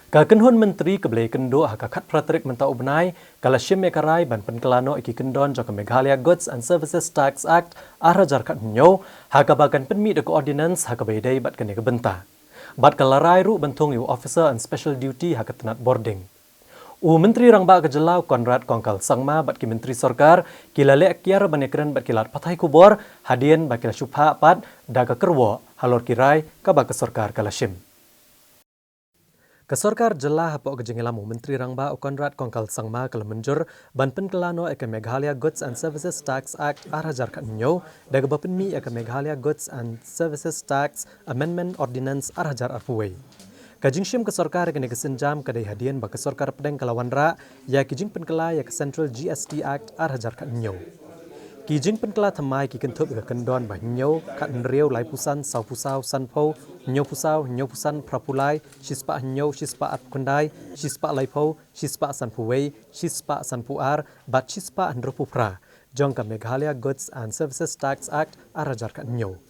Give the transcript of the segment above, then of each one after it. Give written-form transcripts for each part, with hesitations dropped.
Kakenhun Menteri Kebelai Kendo hakakat pratrik mentau benai kala shim mekarai ban penkelano iki kendon jaka Meghalaya Goods and Services Tax Act arajar kat nyo hakabagan penmi de ordinance hakabedai bat kene kebenta. Bat kalarai ru bentung yu officer and special duty hakatenat boarding. Menteri Rangba Kejelau Konrad Kongkal Sangma bat ki Menteri Sorkar kilale kiar banekren bat kilat patai kubor hadien bat kila syubha pat daga kerwo halor kirai kabak Sorkar kalashim. Kesorkar jelah hapok kejengelamu Menteri Rangba Konrad Kongkal Sangma kala menjur ban penkelano eke Meghalaya Goods and Services Tax Act arajar kat nyo daga bapenmi eke Meghalaya Goods and Services Tax Amendment Ordinance arajar arpuwei. Kajingshim kesorkar kene kesenjam kadai hadian ba kesorkar pedeng kalawan ra ya kijing penkela ya ke Central GST Act arajar kat nyo. Kijing penkela thamai ki kentup ke kendon ba nyo kat nriau lai pusan sau pusau sanpo nyo pusan prapulai shispa nyo shispa at kundai shispa laipo shispa sanpuwei shispa sanpuar bat shispa andropupra jong ka Meghalaya Goods and Services Tax Act arajar kat nyo.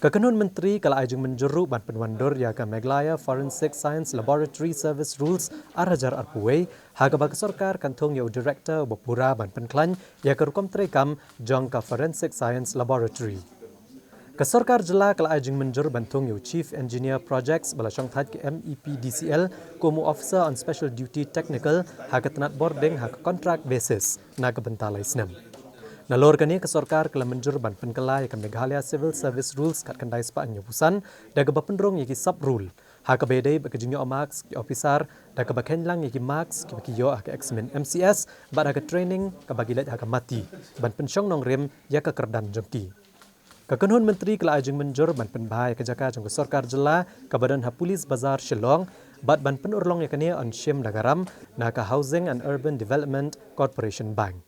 Kakenun Menteri kala ajeng menjeru ban penwandur ya ka Meghalaya Forensic Science Laboratory Service Rules arajar arpuwei haga ba kesorkar kantong yo director bopura ban penklan ya ka rukom trekam jong ka Forensic Science Laboratory. Kesorkar jela kala ajeng menjer bantung yo Chief Engineer Projects bala syongthat ke MEPDCL kumu Officer on Special Duty Technical haga tenat boarding haga contract basis na kebentalai senam. Nalor kani kesorkar kala menjur ban penkela ya ke Meghalaya Civil Service Rules kat kendai spa nyopusan daga bapendrong yaki sub rule haka bedai bakajinyo marks ki officer daga bakhenlang yaki marks ki bakiyo haka exmin MCS bat haka training ka bagilet haka mati ban pensyong nong rem ya ka kerdan jengki. Kakenhun Menteri kala ajeng menjur ban penbahai ke jaka jong kesorkar jela ka badan ha Pulis Bazar Shillong bat ban penurlong yakani on shim dagaram na ka Housing and Urban Development Corporation Bank.